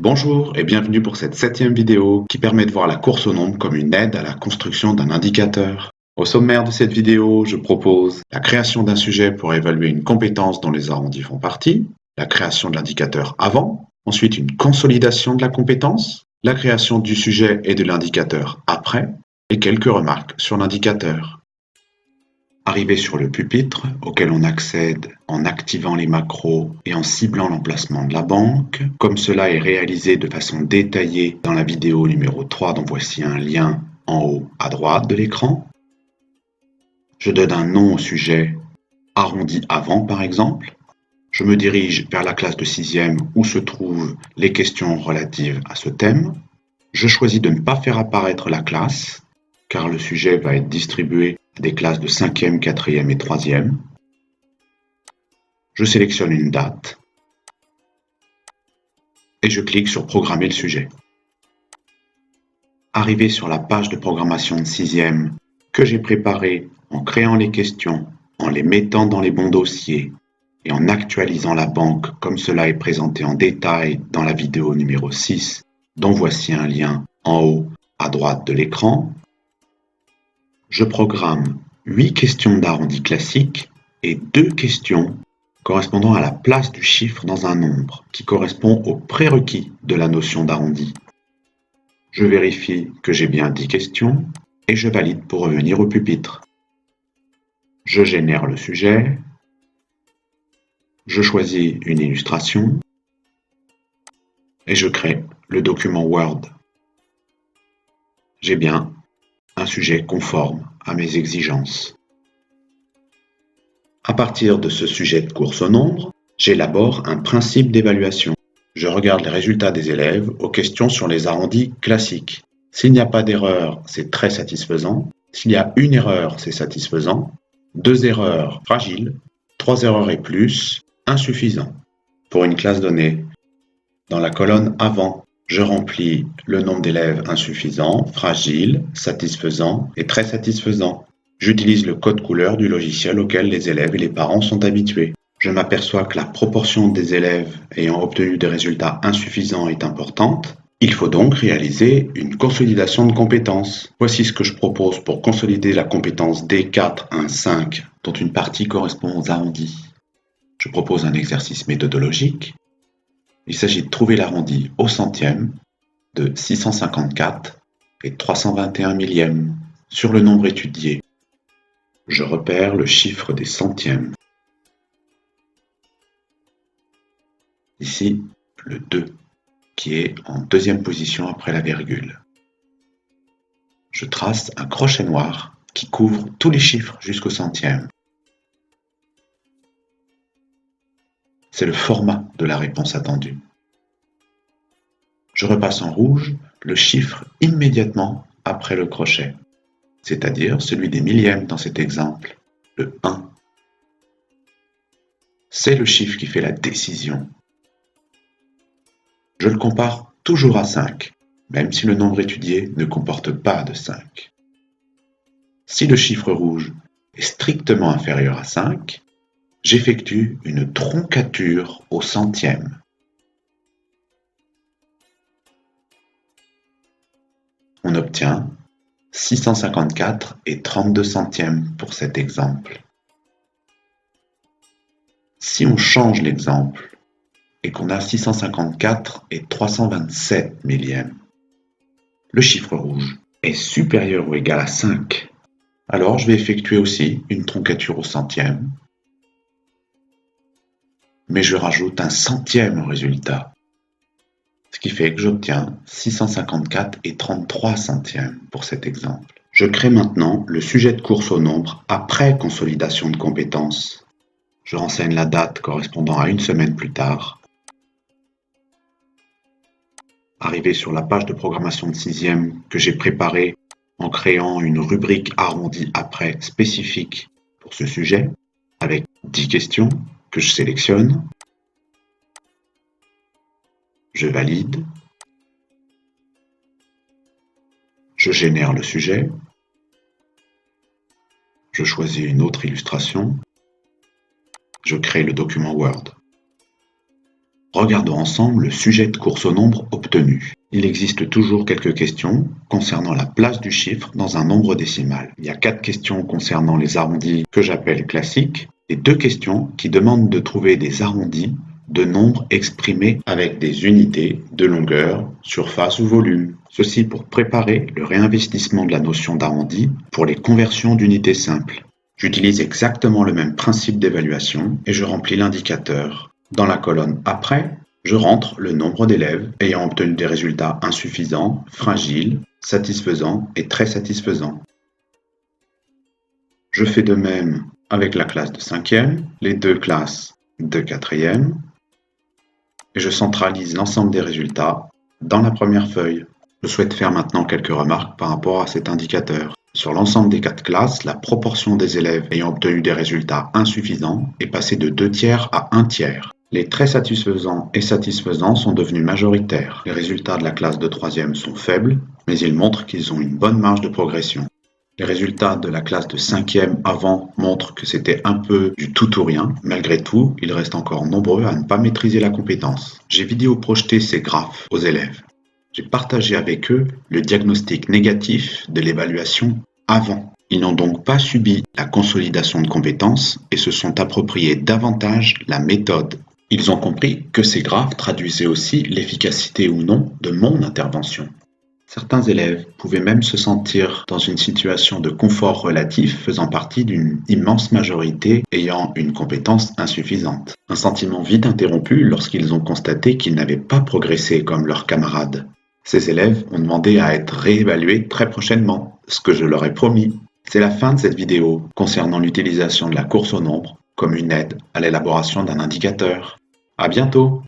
Bonjour et bienvenue pour cette 7e vidéo qui permet de voir la course au nombre comme une aide à la construction d'un indicateur. Au sommaire de cette vidéo, je propose la création d'un sujet pour évaluer une compétence dont les arrondis font partie, la création de l'indicateur avant, ensuite une consolidation de la compétence, la création du sujet et de l'indicateur après, et quelques remarques sur l'indicateur. Arrivé sur le pupitre, auquel on accède en activant les macros et en ciblant l'emplacement de la banque, comme cela est réalisé de façon détaillée dans la vidéo numéro 3 dont voici un lien en haut à droite de l'écran. Je donne un nom au sujet, arrondi avant par exemple. Je me dirige vers la classe de 6e où se trouvent les questions relatives à ce thème. Je choisis de ne pas faire apparaître la classe, car le sujet va être distribué à des classes de 5e, 4e et 3e. Je sélectionne une date et je clique sur Programmer le sujet. Arrivé sur la page de programmation de 6e que j'ai préparée en créant les questions, en les mettant dans les bons dossiers et en actualisant la banque comme cela est présenté en détail dans la vidéo numéro 6 dont voici un lien en haut à droite de l'écran, je programme 8 questions d'arrondi classique et 2 questions correspondant à la place du chiffre dans un nombre, qui correspond au prérequis de la notion d'arrondi. Je vérifie que j'ai bien 10 questions et je valide pour revenir au pupitre. Je génère le sujet, je choisis une illustration et je crée le document Word. J'ai bien un sujet conforme à mes exigences. À partir de ce sujet de course au nombre, j'élabore un principe d'évaluation. Je regarde les résultats des élèves aux questions sur les arrondis classiques. S'il n'y a pas d'erreur, c'est très satisfaisant. S'il y a une erreur, c'est satisfaisant. 2 erreurs, fragile. 3 erreurs et plus, insuffisant. Pour une classe donnée, dans la colonne avant, je remplis le nombre d'élèves insuffisant, fragile, satisfaisant et très satisfaisant. J'utilise le code couleur du logiciel auquel les élèves et les parents sont habitués. Je m'aperçois que la proportion des élèves ayant obtenu des résultats insuffisants est importante. Il faut donc réaliser une consolidation de compétences. Voici ce que je propose pour consolider la compétence D4-1-5, dont une partie correspond aux arrondis. Je propose un exercice méthodologique. Il s'agit de trouver l'arrondi au centième de 654 et 321 millièmes sur le nombre étudié. Je repère le chiffre des centièmes. Ici, le 2, qui est en deuxième position après la virgule. Je trace un crochet noir qui couvre tous les chiffres jusqu'au centième. C'est le format de la réponse attendue. Je repasse en rouge le chiffre immédiatement après le crochet, c'est-à-dire celui des millièmes dans cet exemple, le 1. C'est le chiffre qui fait la décision. Je le compare toujours à 5, même si le nombre étudié ne comporte pas de 5. Si le chiffre rouge est strictement inférieur à 5, j'effectue une troncature au centième. On obtient 654 et 32 centièmes pour cet exemple. Si on change l'exemple et qu'on a 654 et 327 millièmes, le chiffre rouge est supérieur ou égal à 5. Alors je vais effectuer aussi une troncature au centième, mais je rajoute un centième au résultat, ce qui fait que j'obtiens 654 et 33 centièmes pour cet exemple. Je crée maintenant le sujet de course au nombre après consolidation de compétences. Je renseigne la date correspondant à une semaine plus tard. Arrivé sur la page de programmation de 6e que j'ai préparée en créant une rubrique arrondie après spécifique pour ce sujet, avec 10 questions que je sélectionne. Je valide. Je génère le sujet. Je choisis une autre illustration. Je crée le document Word. Regardons ensemble le sujet de course au nombre obtenu. Il existe toujours quelques questions concernant la place du chiffre dans un nombre décimal. Il y a 4 questions concernant les arrondis que j'appelle classiques et 2 questions qui demandent de trouver des arrondis de nombres exprimés avec des unités de longueur, surface ou volume. Ceci pour préparer le réinvestissement de la notion d'arrondi pour les conversions d'unités simples. J'utilise exactement le même principe d'évaluation et je remplis l'indicateur. Dans la colonne Après, je rentre le nombre d'élèves ayant obtenu des résultats insuffisants, fragiles, satisfaisants et très satisfaisants. Je fais de même avec la classe de 5e, les 2 classes de 4e, et je centralise l'ensemble des résultats dans la première feuille. Je souhaite faire maintenant quelques remarques par rapport à cet indicateur. Sur l'ensemble des 4 classes, la proportion des élèves ayant obtenu des résultats insuffisants est passée de 2 tiers à 1 tiers. Les très satisfaisants et satisfaisants sont devenus majoritaires. Les résultats de la classe de 3e sont faibles, mais ils montrent qu'ils ont une bonne marge de progression. Les résultats de la classe de 5e avant montrent que c'était un peu du tout ou rien. Malgré tout, ils restent encore nombreux à ne pas maîtriser la compétence. J'ai vidéo-projeté ces graphes aux élèves. J'ai partagé avec eux le diagnostic négatif de l'évaluation avant. Ils n'ont donc pas subi la consolidation de compétences et se sont appropriés davantage la méthode. Ils ont compris que ces graphes traduisaient aussi l'efficacité ou non de mon intervention. Certains élèves pouvaient même se sentir dans une situation de confort relatif faisant partie d'une immense majorité ayant une compétence insuffisante. Un sentiment vite interrompu lorsqu'ils ont constaté qu'ils n'avaient pas progressé comme leurs camarades. Ces élèves ont demandé à être réévalués très prochainement, ce que je leur ai promis. C'est la fin de cette vidéo concernant l'utilisation de la course au nombre comme une aide à l'élaboration d'un indicateur. À bientôt!